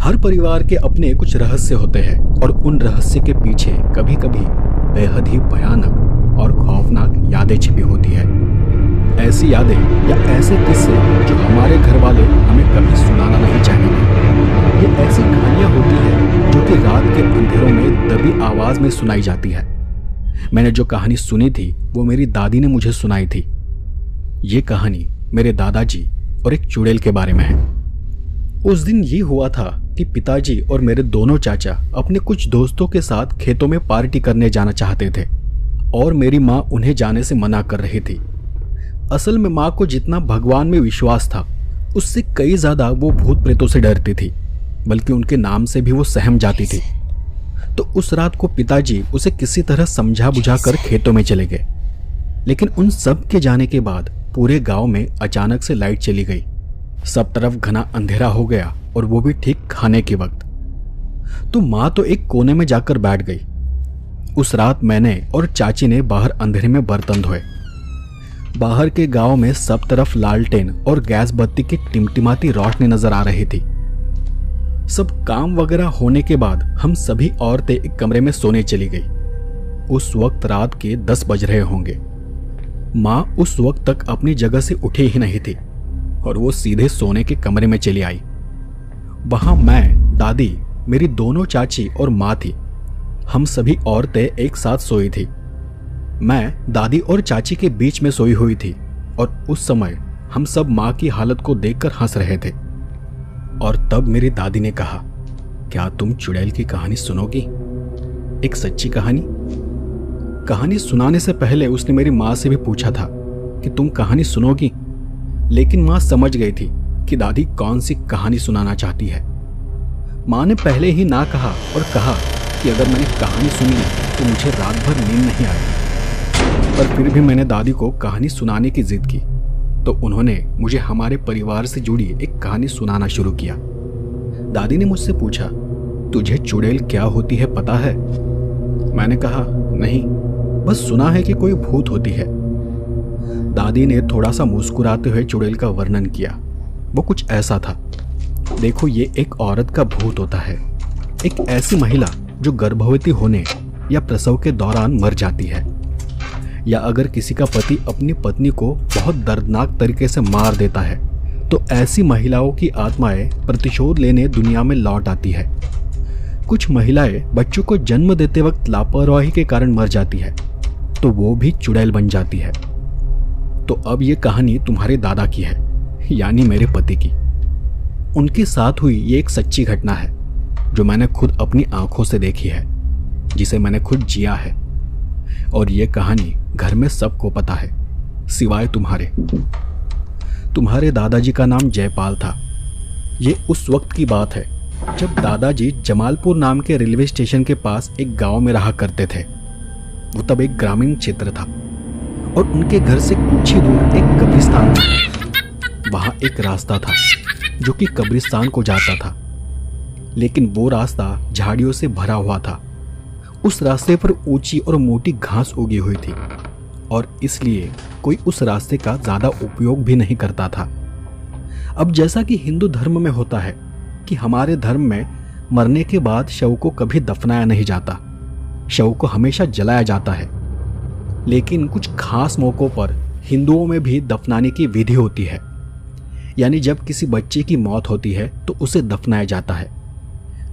हर परिवार के अपने कुछ रहस्य होते हैं और उन रहस्य के पीछे कभी कभी बेहद ही भयानक और खौफनाक यादें छिपी होती है। ऐसी यादें या ऐसे किस्से जो हमारे घर वाले हमें कभी सुनाना नहीं चाहेंगे। ये ऐसी कहानियां होती है जो कि रात के अंधेरों में दबी आवाज में सुनाई जाती है। मैंने जो कहानी सुनी थी वो मेरी दादी ने मुझे सुनाई थी। ये कहानी मेरे दादाजी और एक चुड़ैल के बारे में है। उस दिन ये हुआ था कि पिताजी और मेरे दोनों चाचा अपने कुछ दोस्तों के साथ खेतों में पार्टी करने जाना चाहते थे और मेरी माँ उन्हें जाने से मना कर रही थी। असल में माँ को जितना भगवान में विश्वास था उससे कई ज्यादा वो भूत प्रेतों से डरती थी, बल्कि उनके नाम से भी वो सहम जाती थी। तो उस रात को पिताजी उसे किसी तरह समझा बुझा कर खेतों में चले गए। लेकिन उन सब के जाने के बाद पूरे गांव में अचानक से लाइट चली गई। सब तरफ घना अंधेरा हो गया और वो भी ठीक खाने के वक्त। तो माँ तो एक कोने में जाकर बैठ गई। उस रात मैंने और चाची ने बाहर अंधेरे में बर्तन धोए। बाहर के गांव में सब तरफ लालटेन और गैस बत्ती की टिमटिमाती रोशनी नजर आ रही थी। सब काम वगैरह होने के बाद हम सभी औरतें एक कमरे में सोने चली गई। उस वक्त रात के 10 बज रहे होंगे। माँ उस वक्त तक अपनी जगह से उठी ही नहीं थी और वो सीधे सोने के कमरे में चली आई। वहां मैं, दादी, मेरी दोनों चाची और माँ थी। हम सभी औरतें एक साथ सोई थी। मैं दादी और चाची के बीच में सोई हुई थी और उस समय हम सब माँ की हालत को देखकर हंस रहे थे। और तब मेरी दादी ने कहा, क्या तुम चुड़ैल की कहानी सुनोगी? एक सच्ची कहानी। कहानी सुनाने से पहले उसने मेरी माँ से भी पूछा था कि तुम कहानी सुनोगी, लेकिन माँ समझ गई थी कि दादी कौन सी कहानी सुनाना चाहती है। माँ ने पहले ही ना कहा और कहा कि अगर मैंने कहानी सुन ली तो मुझे रात भर नींद नहीं आएगी। पर फिर भी मैंने दादी को कहानी सुनाने की जिद की तो उन्होंने मुझे हमारे परिवार से जुड़ी एक कहानी सुनाना शुरू किया। दादी ने मुझसे पूछा, तुझे चुड़ैल क्या होती है पता है? मैंने कहा, नहीं, बस सुना है कि कोई भूत होती है। दादी ने थोड़ा सा मुस्कुराते हुए चुड़ैल का वर्णन किया। वो कुछ ऐसा था, देखो ये एक औरत का भूत होता है, एक ऐसी महिला जो गर्भवती होने या प्रसव के दौरान मर जाती है, या अगर किसी का पति अपनी पत्नी को बहुत दर्दनाक तरीके से मार देता है तो ऐसी महिलाओं की आत्माएं प्रतिशोध लेने दुनिया में लौट आती है। कुछ महिलाएं बच्चों को जन्म देते वक्त लापरवाही के कारण मर जाती है तो वो भी चुड़ैल बन जाती है। तो अब ये कहानी तुम्हारे दादा की है, यानी मेरे पति की। उनके साथ हुई ये एक सच्ची घटना है जो मैंने खुद अपनी आंखों से देखी है, जिसे मैंने खुद जिया है। और ये कहानी घर में सबको पता है सिवाय तुम्हारे दादाजी का नाम जयपाल था। ये उस वक्त की बात है जब दादाजी जमालपुर नाम के रेलवे स्टेशन के पास एक गांव में रहा करते थे। वो तब एक ग्रामीण क्षेत्र था और उनके घर से कुछ ही दूर एक कब्रिस्तान था। वहां एक रास्ता था जो कि कब्रिस्तान को जाता था, लेकिन वो रास्ता झाड़ियों से भरा हुआ था। उस रास्ते पर ऊंची और मोटी घास उगी हुई थी और इसलिए कोई उस रास्ते का ज्यादा उपयोग भी नहीं करता था। अब जैसा कि हिंदू धर्म में होता है कि हमारे धर्म में मरने के बाद शव को कभी दफनाया नहीं जाता, शव को हमेशा जलाया जाता है। लेकिन कुछ खास मौकों पर हिंदुओं में भी दफनाने की विधि होती है, यानी जब किसी बच्चे की मौत होती है तो उसे दफनाया जाता है।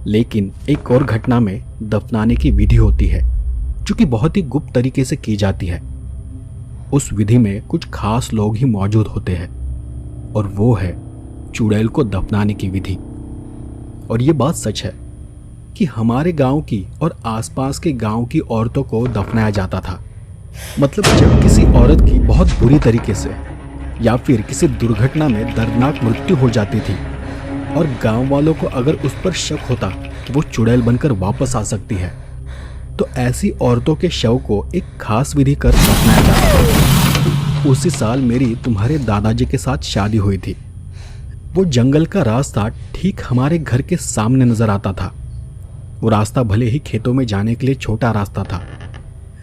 लेकिन एक और घटना में दफनाने की विधि होती है जो कि बहुत ही गुप्त तरीके से की जाती है। उस विधि में कुछ खास लोग ही मौजूद होते हैं और वो है चुड़ैल को दफनाने की विधि। और ये बात सच है कि हमारे गांव की और आसपास के गांव की औरतों को दफनाया जाता था। मतलब जब किसी औरत की बहुत बुरी तरीके से या फिर किसी दुर्घटना में दर्दनाक मृत्यु हो जाती थी और गांव वालों को अगर उस पर शक होता कि वो चुड़ैल बनकर वापस आ सकती है तो ऐसी औरतों के शव को एक खास विधि कर दफनाया जाता था। उसी साल मेरी तुम्हारे दादाजी के साथ शादी हुई थी। वो जंगल का रास्ता ठीक हमारे घर के सामने नजर आता था। वो रास्ता भले ही खेतों में जाने के लिए छोटा रास्ता था,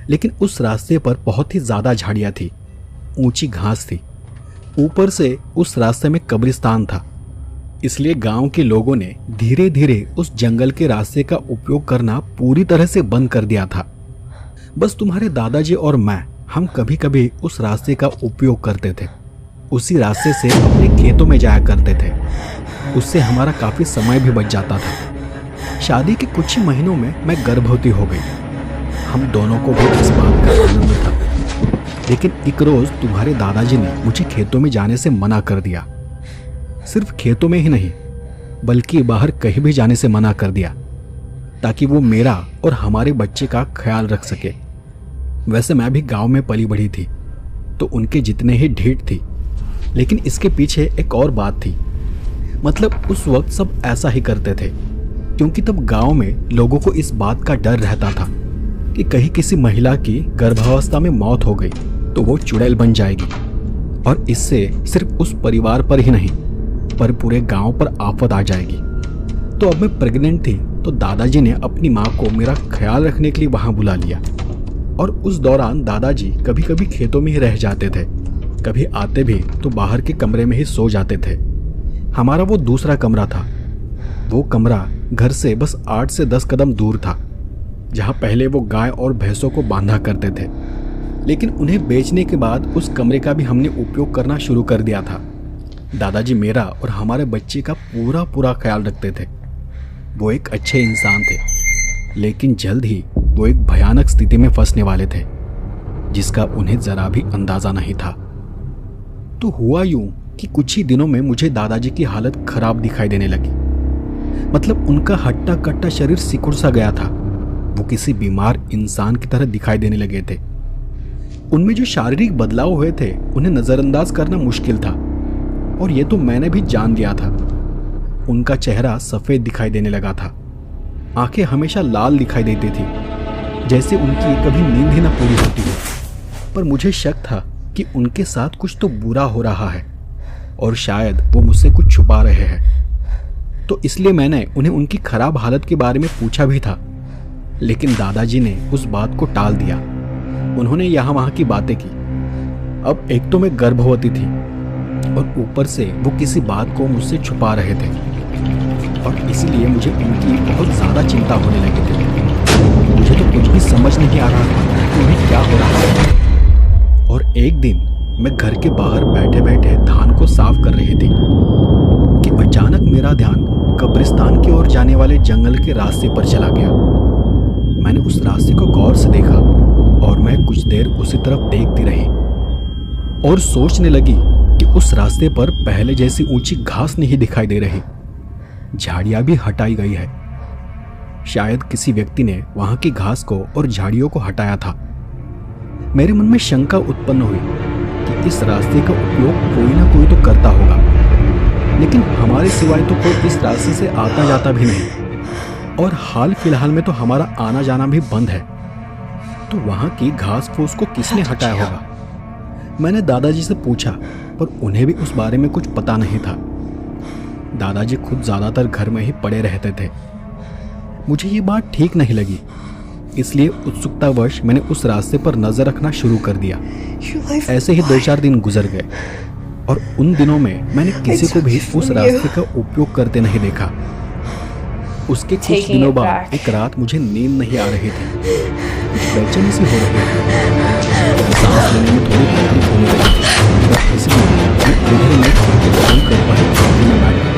लेकिन उस रास्ते पर बहुत ही ज्यादा झाड़ियां थी, ऊंची घास थी। ऊपर से उस रास्ते में कब्रिस्तान था। इसलिए गांव के लोगों ने धीरे धीरे उस जंगल के रास्ते का उपयोग करना पूरी तरह से बंद कर दिया था। बस तुम्हारे दादाजी और मैं हम कभी कभी उस रास्ते का उपयोग करते थे। उसी रास्ते से अपने खेतों में जाया करते थे। उससे हमारा काफी समय भी बच जाता था। शादी के कुछ ही महीनों में मैं गर्भवती हो गई। हम दोनों को भी इस बात का आनंद था। लेकिन एक रोज तुम्हारे दादाजी ने मुझे खेतों में जाने से मना कर दिया। सिर्फ खेतों में ही नहीं बल्कि बाहर कहीं भी जाने से मना कर दिया, ताकि वो मेरा और हमारे बच्चे का ख्याल रख सके। वैसे मैं भी गांव में पली बढ़ी थी, तो उनके जितने ही ढीठ थी, लेकिन इसके पीछे एक और बात थी। मतलब उस वक्त सब ऐसा ही करते थे, क्योंकि तब गांव में लोगों को इस बात का डर रहता था कि कहीं किसी महिला की गर्भावस्था में मौत हो गई तो वो चुड़ैल बन जाएगी, और इससे सिर्फ उस परिवार पर ही नहीं पर पूरे गांव पर आफत आ जाएगी। तो अब मैं प्रेग्नेंट थी, तो दादाजी ने अपनी माँ को मेरा ख्याल रखने के लिए वहां बुला लिया। और उस दौरान दादाजी कभी कभी खेतों में ही रह जाते थे, कभी आते भी तो बाहर के कमरे में ही सो जाते थे। हमारा वो दूसरा कमरा था। वो कमरा घर से बस 8 से 10 कदम दूर था, जहां पहले वो गाय और भैंसों को बांधा करते थे। लेकिन उन्हें बेचने के बाद उस कमरे का भी हमने उपयोग करना शुरू कर दिया था। दादाजी मेरा और हमारे बच्चे का पूरा ख्याल रखते थे। वो एक अच्छे इंसान थे, लेकिन जल्द ही वो एक भयानक स्थिति में फंसने वाले थे, जिसका उन्हें जरा भी अंदाजा नहीं था। तो हुआ यूं कि कुछ ही दिनों में मुझे दादाजी की हालत खराब दिखाई देने लगी। मतलब उनका हट्टा कट्टा शरीर सिकुड़ सा गया था। वो किसी बीमार इंसान की तरह दिखाई देने लगे थे। उनमें जो शारीरिक बदलाव हुए थे उन्हें नजरअंदाज करना मुश्किल था, और ये तो मैंने भी जान लिया था। उनका चेहरा सफेद दिखाई देने लगा था। आंखें हमेशा लाल दिखाई देती थी, जैसे उनकी कभी नींद ही ना पूरी होती हो। पर मुझे शक था कि उनके साथ कुछ तो बुरा हो रहा है, और शायद वो मुझसे कुछ छुपा रहे हैं। तो इसलिए मैंने उन्हें उनकी खराब हालत के बारे में पूछा भी था, लेकिन दादाजी ने उस बात को टाल दिया। उन्होंने यहाँ वहाँ की बातें की। अब एक तो मैं गर्भवती थी, और ऊपर से वो किसी बात को मुझसे छुपा रहे थे, और इसीलिए मुझे उनकी बहुत ज़्यादा चिंता होने लगी थी। मुझे तो कुछ भी समझ नहीं आ रहा था कि उन्हें क्या हो रहा है। और एक दिन मैं घर के बाहर बैठे बैठे धान को साफ कर रही थी कि अचानक मेरा ध्यान कब्रिस्तान की ओर जाने वाले जंगल के रास्ते पर चला गया। मैंने उस रास्ते को गौर से देखा, और मैं कुछ देर उसी तरफ देखती रही और सोचने लगी कि उस रास्ते पर पहले जैसी ऊंची घास नहीं दिखाई दे रही। झाड़ियां भी हटाई गई है। शायद किसी व्यक्ति ने वहां की घास को और झाड़ियों को हटाया था। मेरे मन में शंका उत्पन्न हुई कि इस रास्ते का उपयोग कोई ना कोई तो करता होगा, लेकिन हमारे सिवाय तो कोई इस रास्ते से आता जाता भी नहीं, और हाल फिलहाल में तो हमारा आना जाना भी बंद है। तो वहां की घास फूस को किसने हटाया होगा? मैंने दादाजी से पूछा, पर उन्हें भी उस बारे में कुछ पता नहीं था। दादाजी खुद ज्यादातर घर में ही पड़े रहते थे। मुझे ये बात ठीक नहीं लगी, इसलिए उत्सुकतावश मैंने उस रास्ते पर नजर रखना शुरू कर दिया। ऐसे ही 2-4 दिन गुजर गए, और उन दिनों में मैंने किसी को भी उस रास्ते का उपयोग करते नहीं देखा। उसके कुछ दिनों बाद एक रात मुझे नींद नहीं आ रही थी, कुछ बेचैनी सी हो रही थी, सांस लेने में थोड़ी तकलीफ होने लगी थी, और इसलिए मैं अंधेरे में खिड़की बंद कर बाहर कमरे में बैठ गया।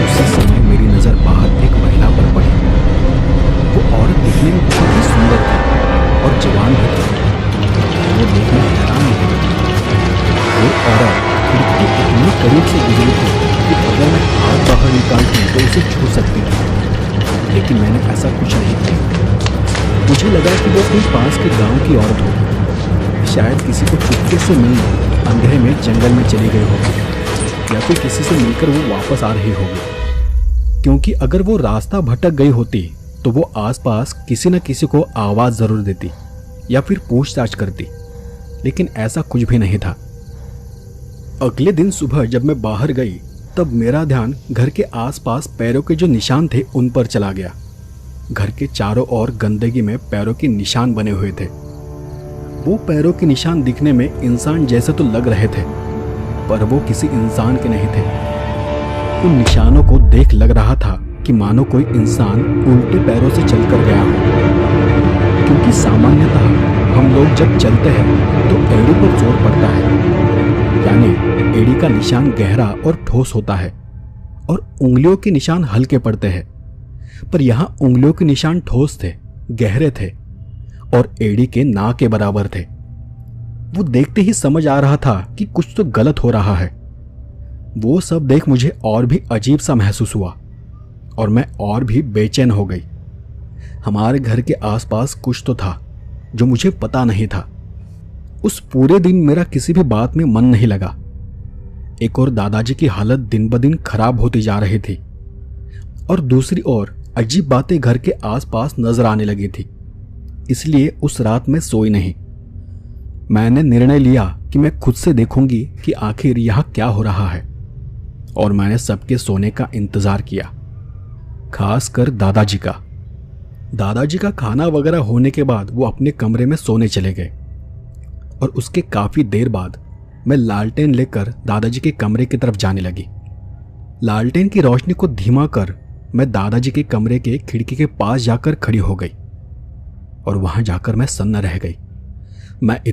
उसी समय मेरी नजर बाहर एक महिला पर पड़ी। वो औरत दिखने में बहुत ही सुंदर थी और जवान भी थी। वो देखने हैरान हो गई। वो औरत खिड़की के इतने करीब से गुजरी थी कि अगर मैं हाथ बाहर निकालती तो उसे छू सकती थी, लेकिन मैंने ऐसा कुछ नहीं किया। मुझे लगा कि वो कोई पास के गांव की औरत होगी, शायद किसी को चुपके से मिलने अंधेरे में जंगल में चली गई होगी, या फिर किसी से मिलकर वो वापस आ रही होगी। क्योंकि अगर वो रास्ता भटक गई होती तो वो आसपास किसी न किसी को आवाज जरूर देती या फिर पूछताछ करती, लेकिन ऐसा कुछ भी नहीं था। अगले दिन सुबह जब मैं बाहर गई, तब मेरा ध्यान घर के आसपास पैरों के जो निशान थे उन पर चला गया। घर के चारों ओर गंदगी में पैरों के निशान बने हुए थे। वो पैरों के निशान दिखने में इंसान जैसे तो लग रहे थे, पर वो किसी इंसान के नहीं थे। उन निशानों को देख लग रहा था कि मानो कोई इंसान उल्टे पैरों से चलकर गया हो, क्योंकि सामान्यतः हम लोग जब चलते हैं तो एड़ी पर जोर पड़ता है, यानी एड़ी का निशान गहरा और ठोस होता है और उंगलियों के निशान हल्के पड़ते हैं। पर यहाँ उंगलियों के निशान ठोस थे, गहरे थे और एड़ी के ना के बराबर थे। वो देखते ही समझ आ रहा था कि कुछ तो गलत हो रहा है। वो सब देख मुझे और भी अजीब सा महसूस हुआ और मैं और भी बेचैन हो गई। हमारे घर के आसपास कुछ तो था जो मुझे पता नहीं था। उस पूरे दिन मेरा किसी भी बात में मन नहीं लगा। एक और दादाजी की हालत दिन ब दिन खराब होती जा रही थी और दूसरी ओर अजीब बातें घर के आसपास नजर आने लगी थी। इसलिए उस रात मैं सोई नहीं। मैंने निर्णय लिया कि मैं खुद से देखूंगी कि आखिर यहां क्या हो रहा है और मैंने सबके सोने का इंतजार किया, खासकर दादाजी का। दादाजी का खाना वगैरह होने के बाद वो अपने कमरे में सोने चले गए और उसके काफी देर बाद मैं लालटेन लेकर दादाजी के कमरे की तरफ जाने लगी। लालटेन की रोशनी को धीमा कर मैं दादाजी के कमरे के खिड़की के पास जाकर खड़ी हो गई और वहां जाकर मैं सन्न रह गई। मैं इतनी